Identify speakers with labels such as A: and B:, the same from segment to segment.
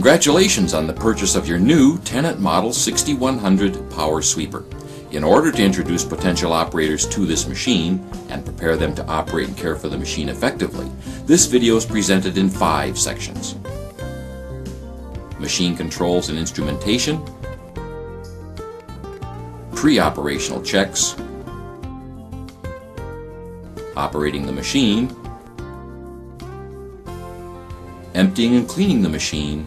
A: Congratulations on the purchase of your new Tenant Model 6100 Power Sweeper. In order to introduce potential operators to this machine and prepare them to operate and care for the machine effectively, this video is presented in 5 sections. Machine controls and instrumentation, pre-operational checks, operating the machine, emptying and cleaning the machine,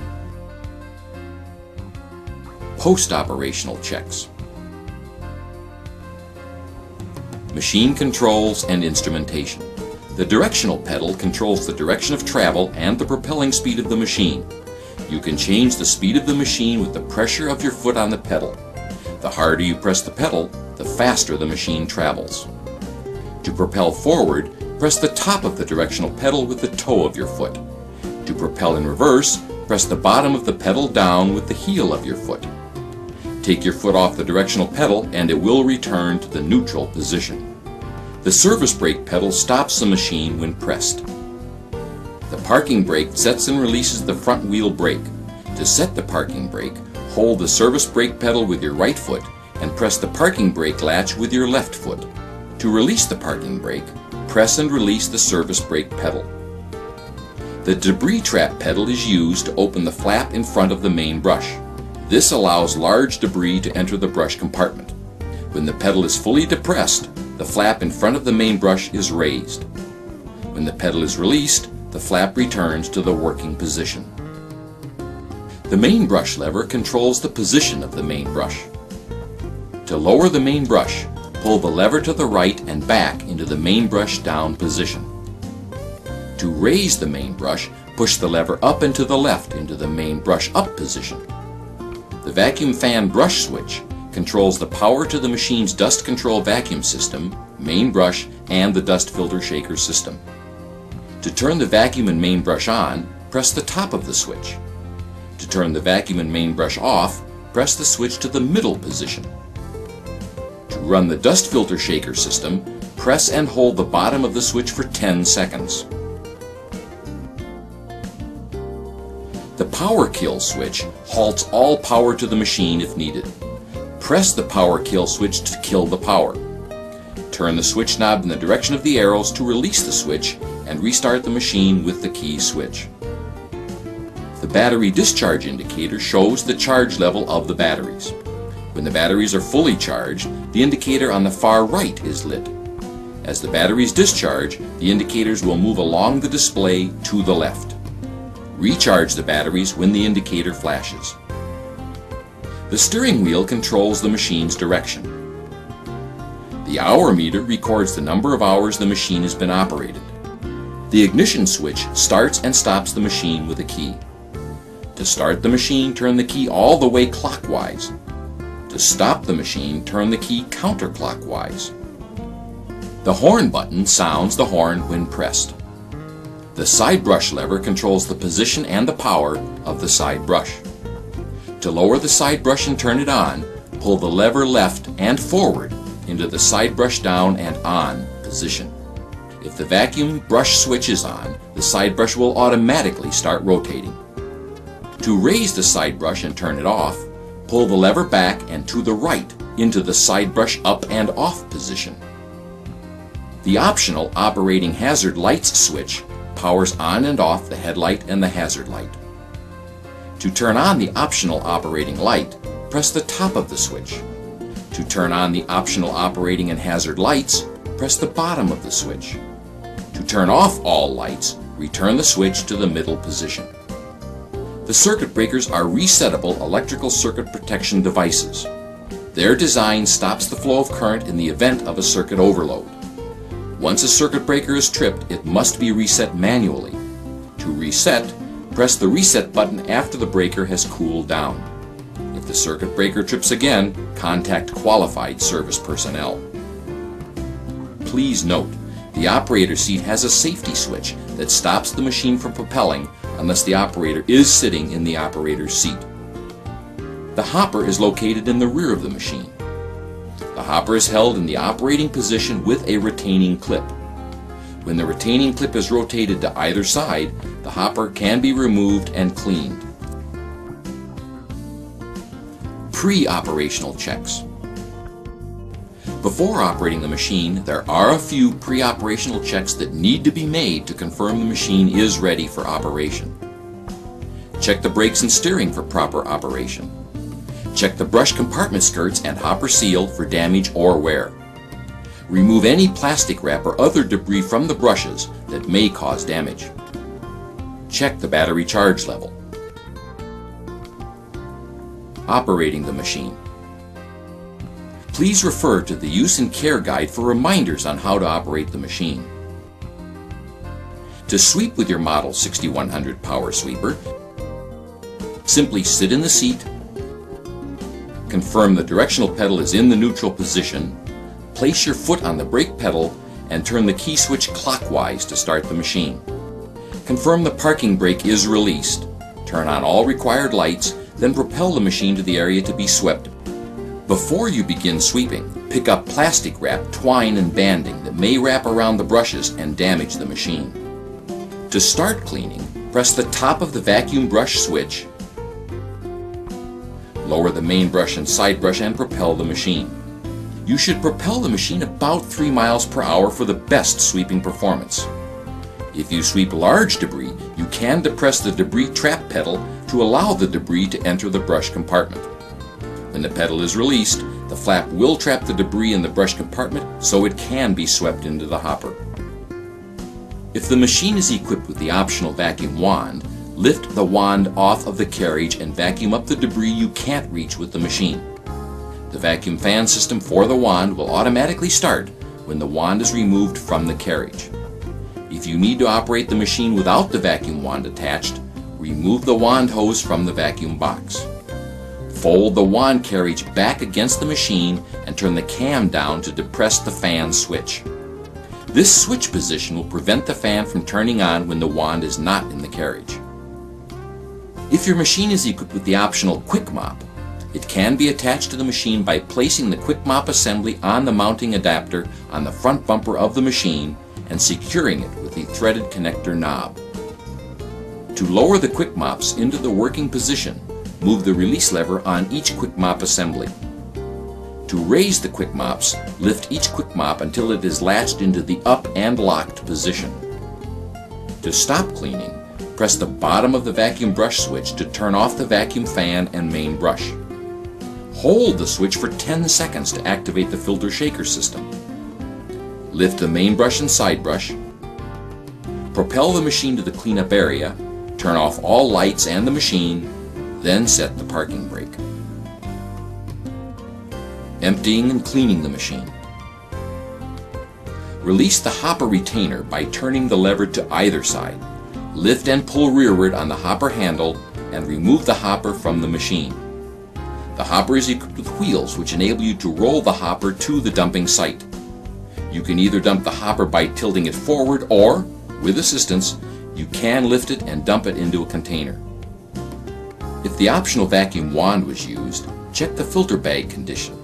A: post-operational checks. Machine controls and instrumentation. The directional pedal controls the direction of travel and the propelling speed of the machine. You can change the speed of the machine with the pressure of your foot on the pedal. The harder you press the pedal, the faster the machine travels. To propel forward, press the top of the directional pedal with the toe of your foot. To propel in reverse, press the bottom of the pedal down with the heel of your foot. Take your foot off the directional pedal and it will return to the neutral position. The service brake pedal stops the machine when pressed. The parking brake sets and releases the front wheel brake. To set the parking brake, hold the service brake pedal with your right foot and press the parking brake latch with your left foot. To release the parking brake, press and release the service brake pedal. The debris trap pedal is used to open the flap in front of the main brush. This allows large debris to enter the brush compartment. When the pedal is fully depressed, the flap in front of the main brush is raised. When the pedal is released, the flap returns to the working position. The main brush lever controls the position of the main brush. To lower the main brush, pull the lever to the right and back into the main brush down position. To raise the main brush, push the lever up and to the left into the main brush up position. The vacuum fan brush switch controls the power to the machine's dust control vacuum system, main brush, and the dust filter shaker system. To turn the vacuum and main brush on, press the top of the switch. To turn the vacuum and main brush off, press the switch to the middle position. To run the dust filter shaker system, press and hold the bottom of the switch for 10 seconds. The power kill switch halts all power to the machine if needed. Press the power kill switch to kill the power. Turn the switch knob in the direction of the arrows to release the switch and restart the machine with the key switch. The battery discharge indicator shows the charge level of the batteries. When the batteries are fully charged, the indicator on the far right is lit. As the batteries discharge, the indicators will move along the display to the left. Recharge the batteries when the indicator flashes. The steering wheel controls the machine's direction. The hour meter records the number of hours the machine has been operated. The ignition switch starts and stops the machine with a key. To start the machine, turn the key all the way clockwise. To stop the machine, turn the key counterclockwise. The horn button sounds the horn when pressed. The side brush lever controls the position and the power of the side brush. To lower the side brush and turn it on, pull the lever left and forward into the side brush down and on position. If the vacuum brush switch is on, the side brush will automatically start rotating. To raise the side brush and turn it off, pull the lever back and to the right into the side brush up and off position. The optional operating hazard lights switch powers on and off the headlight and the hazard light. To turn on the optional operating light, press the top of the switch. To turn on the optional operating and hazard lights, press the bottom of the switch. To turn off all lights, return the switch to the middle position. The circuit breakers are resettable electrical circuit protection devices. Their design stops the flow of current in the event of a circuit overload. Once a circuit breaker is tripped, it must be reset manually. To reset, press the reset button after the breaker has cooled down. If the circuit breaker trips again, contact qualified service personnel. Please note, the operator seat has a safety switch that stops the machine from propelling unless the operator is sitting in the operator's seat. The hopper is located in the rear of the machine. The hopper is held in the operating position with a retaining clip. When the retaining clip is rotated to either side, the hopper can be removed and cleaned. Pre-operational checks. Before operating the machine, there are a few pre-operational checks that need to be made to confirm the machine is ready for operation. Check the brakes and steering for proper operation. Check the brush compartment skirts and hopper seal for damage or wear. Remove any plastic wrap or other debris from the brushes that may cause damage. Check the battery charge level. Operating the machine. Please refer to the Use and Care Guide for reminders on how to operate the machine. To sweep with your Model 6100 power sweeper, simply sit in the seat, confirm the directional pedal is in the neutral position, place your foot on the brake pedal, and turn the key switch clockwise to start the machine. Confirm the parking brake is released, turn on all required lights, then propel the machine to the area to be swept. Before you begin sweeping, pick up plastic wrap, twine, and banding that may wrap around the brushes and damage the machine. To start cleaning, press the top of the vacuum brush switch, lower the main brush and side brush, and propel the machine. You should propel the machine about 3 miles per hour for the best sweeping performance. If you sweep large debris, you can depress the debris trap pedal to allow the debris to enter the brush compartment. When the pedal is released, the flap will trap the debris in the brush compartment so it can be swept into the hopper. If the machine is equipped with the optional vacuum wand, lift the wand off of the carriage and vacuum up the debris you can't reach with the machine. The vacuum fan system for the wand will automatically start when the wand is removed from the carriage. If you need to operate the machine without the vacuum wand attached, remove the wand hose from the vacuum box. Fold the wand carriage back against the machine and turn the cam down to depress the fan switch. This switch position will prevent the fan from turning on when the wand is not in the carriage. If your machine is equipped with the optional quick mop, it can be attached to the machine by placing the quick mop assembly on the mounting adapter on the front bumper of the machine and securing it with the threaded connector knob. To lower the quick mops into the working position, move the release lever on each quick mop assembly. To raise the quick mops, lift each quick mop until it is latched into the up and locked position. To stop cleaning, press the bottom of the vacuum brush switch to turn off the vacuum fan and main brush. Hold the switch for 10 seconds to activate the filter shaker system. Lift the main brush and side brush. Propel the machine to the cleanup area, turn off all lights and the machine, then set the parking brake. Emptying and cleaning the machine. Release the hopper retainer by turning the lever to either side. Lift and pull rearward on the hopper handle and remove the hopper from the machine. The hopper is equipped with wheels which enable you to roll the hopper to the dumping site. You can either dump the hopper by tilting it forward or, with assistance, you can lift it and dump it into a container. If the optional vacuum wand was used, check the filter bag condition.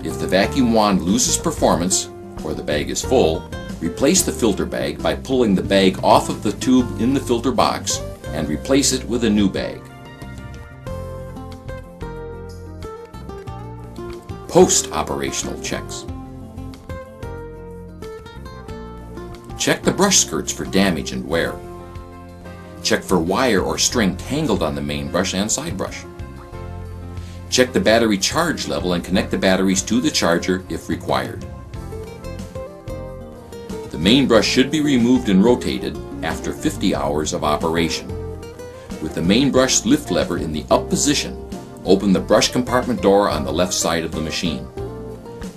A: If the vacuum wand loses performance, or the bag is full, replace the filter bag by pulling the bag off of the tube in the filter box and replace it with a new bag. Post-operational checks. Check the brush skirts for damage and wear. Check for wire or string tangled on the main brush and side brush. Check the battery charge level and connect the batteries to the charger if required. The main brush should be removed and rotated after 50 hours of operation. With the main brush lift lever in the up position, open the brush compartment door on the left side of the machine.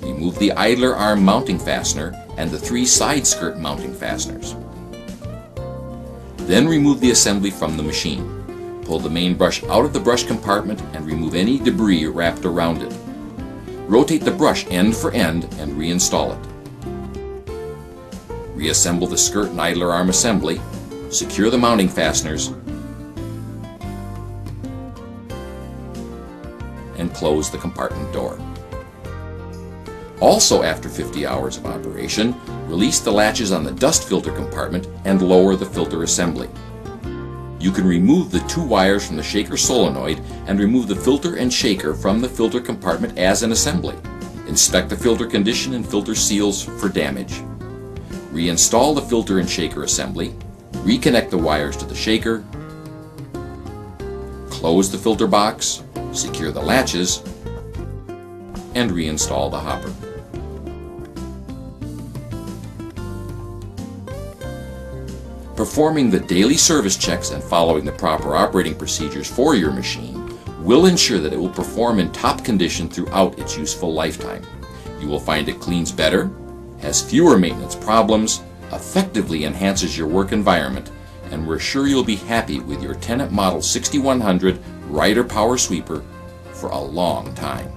A: Remove the idler arm mounting fastener and the 3 side skirt mounting fasteners. Then remove the assembly from the machine. Pull the main brush out of the brush compartment and remove any debris wrapped around it. Rotate the brush end for end and reinstall it. Reassemble the skirt and idler arm assembly, secure the mounting fasteners, and close the compartment door. Also after 50 hours of operation, release the latches on the dust filter compartment and lower the filter assembly. You can remove the 2 wires from the shaker solenoid and remove the filter and shaker from the filter compartment as an assembly. Inspect the filter condition and filter seals for damage. Reinstall the filter and shaker assembly. Reconnect the wires to the shaker. Close the filter box, secure the latches, and reinstall the hopper. Performing the daily service checks and following the proper operating procedures for your machine will ensure that it will perform in top condition throughout its useful lifetime. You will find it cleans better, has fewer maintenance problems, effectively enhances your work environment, and we're sure you'll be happy with your Tennant Model 6100 Rider Power Sweeper for a long time.